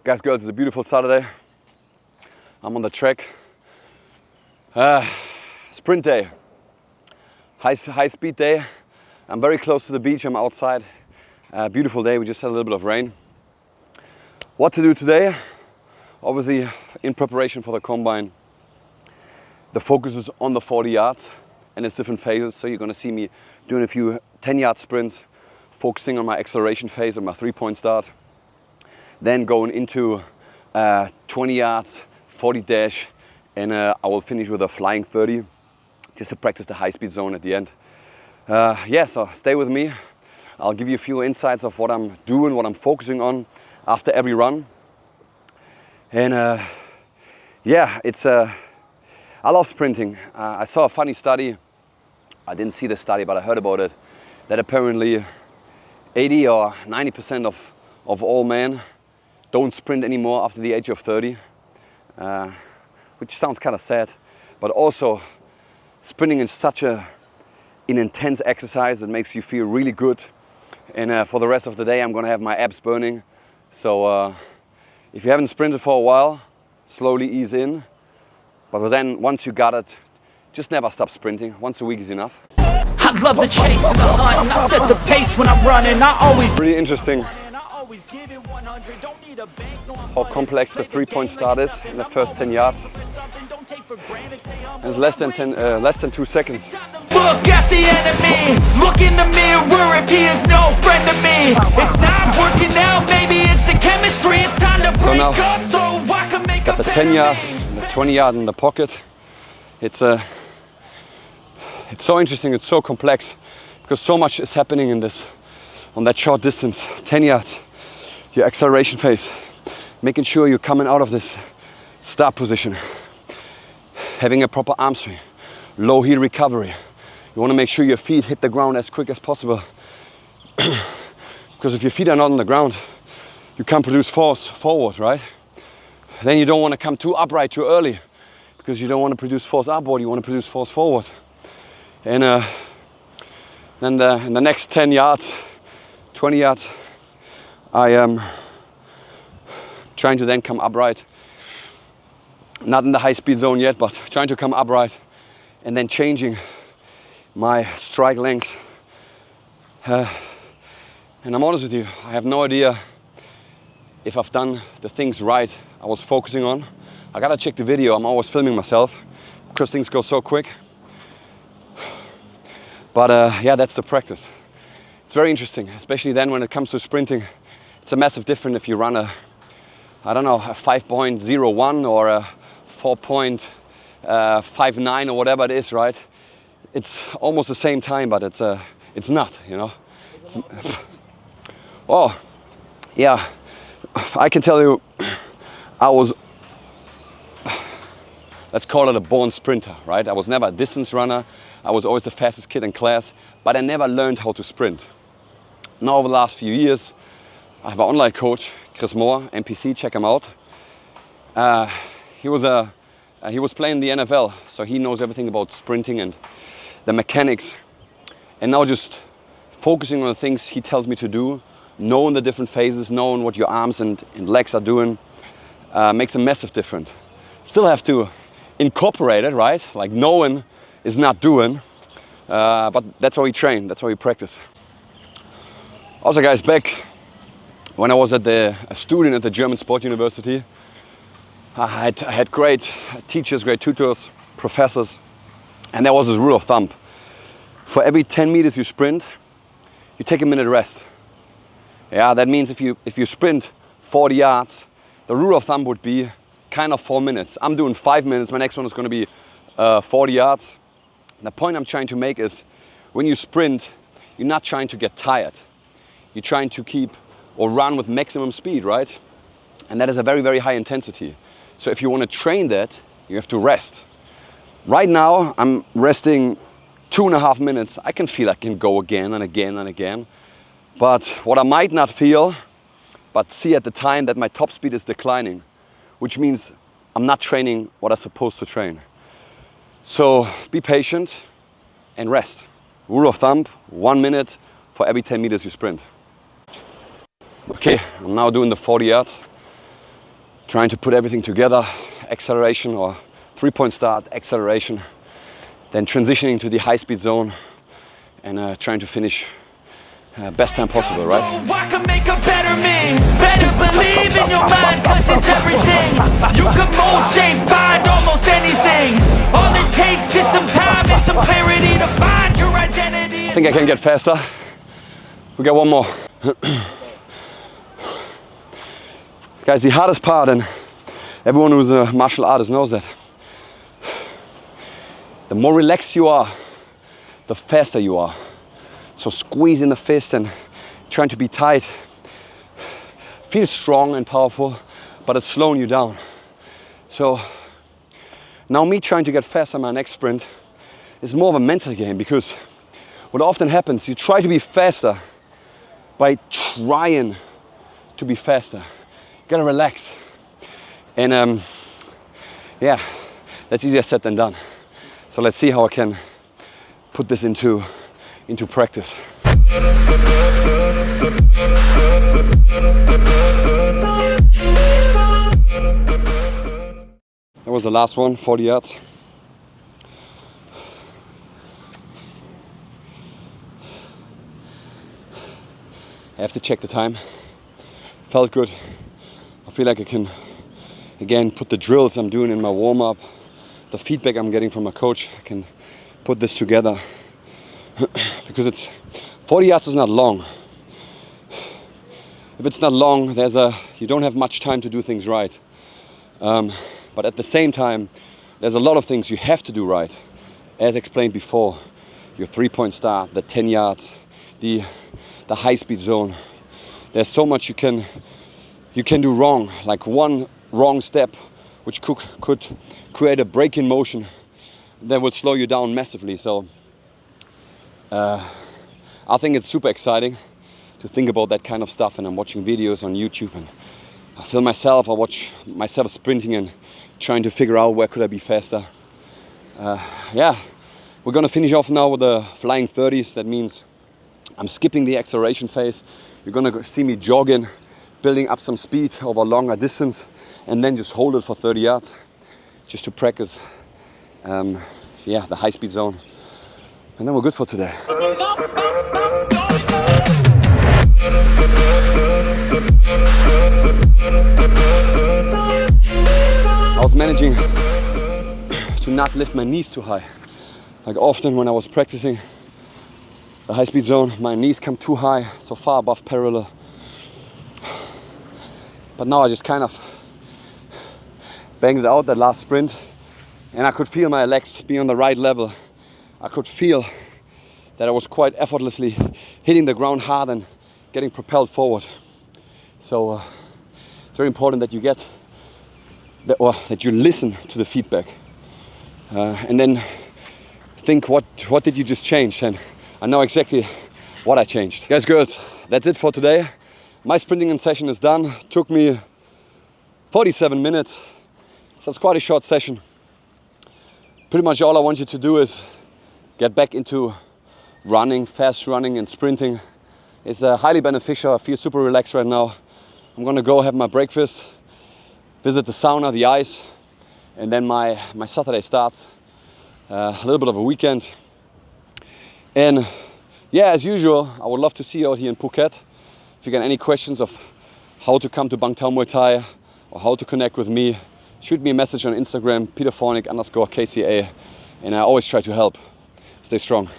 Guys, girls, it's a beautiful Saturday. I'm on the track. Sprint day. High speed day. I'm very close to the beach. I'm outside. Beautiful day. We just had a little bit of rain. What to do today? Obviously, in preparation for the combine, the focus is on the 40 yards and its different phases. So you're going to see me doing a few 10-yard sprints, focusing on my acceleration phase and my 3-point start. Then going into 20 yards, 40 dash, and I will finish with a flying 30, just to practice the high-speed zone at the end. So stay with me. I'll give you a few insights of what I'm doing, what I'm focusing on after every run. And I love sprinting. I saw a funny study. I didn't see the study, but I heard about it, that apparently 80 or 90% of all men don't sprint anymore after the age of 30, which sounds kind of sad, but also sprinting is such an intense exercise that makes you feel really good. And for the rest of the day, I'm going to have my abs burning. So if you haven't sprinted for a while, slowly ease in. But then once you got it, just never stop sprinting. Once a week is enough. I love the chase and the hunt, and I set the pace when I'm running. I always really interesting how complex the 3-point start is in the first 10 yards. It's less than 2 seconds. look at the enemy. Look in the mirror if he is no friend to me. It's not working out, maybe it's the chemistry. It's time to break up so I can make got the 10 yard and the 20 yard in the pocket. It's so interesting, it's so complex because so much is happening in this, on that short distance. 10 yards, your acceleration phase, making sure you're coming out of this start position, having a proper arm swing, low heel recovery. You want to make sure your feet hit the ground as quick as possible. Because if your feet are not on the ground, you can't produce force forward, right? Then you don't want to come too upright too early because you don't want to produce force upward, you want to produce force forward. And then in the next 10 yards, 20 yards, I am trying to then come upright. Not in the high speed zone yet, but trying to come upright and then changing my strike length. And I'm honest with you, I have no idea if I've done the things right I was focusing on. I gotta check the video. I'm always filming myself because things go so quick. But that's the practice. It's very interesting, especially then when it comes to sprinting. It's a massive difference if you run a 5.01 or a 4.59 or whatever it is, right? It's almost the same time, but it's not, you know. I can tell you, I was, let's call it a born sprinter, right? I was never a distance runner. I was always the fastest kid in class, but I never learned how to sprint. Now over the last few years, I have an online coach, Chris Moore, NPC, check him out. He was playing the NFL, so he knows everything about sprinting and the mechanics. And now just focusing on the things he tells me to do, knowing the different phases, knowing what your arms and legs are doing, makes a massive difference. Still have to incorporate it, right? Like knowing is not doing, but that's how we train, that's how we practice. Also guys, back when I was a student at the German Sport University, I had great teachers, great tutors, professors, and there was this rule of thumb. For every 10 meters you sprint, you take a minute rest. Yeah, that means if you sprint 40 yards, the rule of thumb would be kind of 4 minutes. I'm doing 5 minutes, my next one is going to be 40 yards. The point I'm trying to make is when you sprint, you're not trying to get tired. You're trying to keep or run with maximum speed, right? And that is a very, very high intensity. So if you want to train that, you have to rest. Right now, I'm resting 2.5 minutes. I can feel I can go again and again and again. But what I might not feel, but see at the time that my top speed is declining, which means I'm not training what I'm supposed to train. So be patient and rest. Rule of thumb, 1 minute for every 10 meters you sprint. Okay, I'm now doing the 40 yards. trying to put everything together, acceleration or 3-point start, acceleration, then transitioning to the high-speed zone and trying to finish best time possible, right? So I can make a better me. Better believe in your mind, cause it's everything. You can mold, shape, find almost anything. All it takes is some time and some clarity to find your identity. I think I can get faster. We got one more. Guys, the hardest part, and everyone who's a martial artist knows that, the more relaxed you are, the faster you are. So squeezing the fist and trying to be tight feels strong and powerful, but it's slowing you down. So now me trying to get faster in my next sprint is more of a mental game, because what often happens, you try to be faster by trying to be faster. You gotta relax. And yeah, that's easier said than done. So let's see how I can put this into practice. That was the last one, 40 yards. I have to check the time. Felt good. I feel like I can again put the drills I'm doing in my warm-up, the feedback I'm getting from my coach, I can put this together. Because it's 40 yards is not long. If it's not long, you don't have much time to do things right. But at the same time, there's a lot of things you have to do right. As explained before, your 3-point start, the 10 yards, the high-speed zone. There's so much you can do wrong. Like one wrong step, which could create a break in motion that will slow you down massively. So I think it's super exciting to think about that kind of stuff, and I'm watching videos on YouTube and I film myself, I watch myself sprinting and trying to figure out where could I be faster. Yeah, we're gonna finish off now with the flying 30s. That means I'm skipping the acceleration phase. You're gonna see me jogging, building up some speed over a longer distance, and then just hold it for 30 yards just to practice the high-speed zone. And then we're good for today. I was managing to not lift my knees too high. Like often when I was practicing the high-speed zone, my knees come too high, so far above parallel. But now I just kind of banged it out that last sprint, and I could feel my legs being on the right level. I could feel that I was quite effortlessly hitting the ground hard and getting propelled forward. So it's very important that you get that you listen to the feedback and then think what did you just change, and I know exactly what I changed. Guys, girls, that's it for today. My sprinting session is done. Took me 47 minutes, so it's quite a short session. Pretty much all I want you to do is get back into running, fast running and sprinting. It's highly beneficial. I feel super relaxed right now. I'm gonna go have my breakfast, visit the sauna, the ice, and then my Saturday starts. A little bit of a weekend. And yeah, as usual, I would love to see you out here in Phuket. If you got any questions of how to come to Bangtao Muay Thai or how to connect with me, shoot me a message on Instagram, peterfornik_KCA, and I always try to help. Stay strong.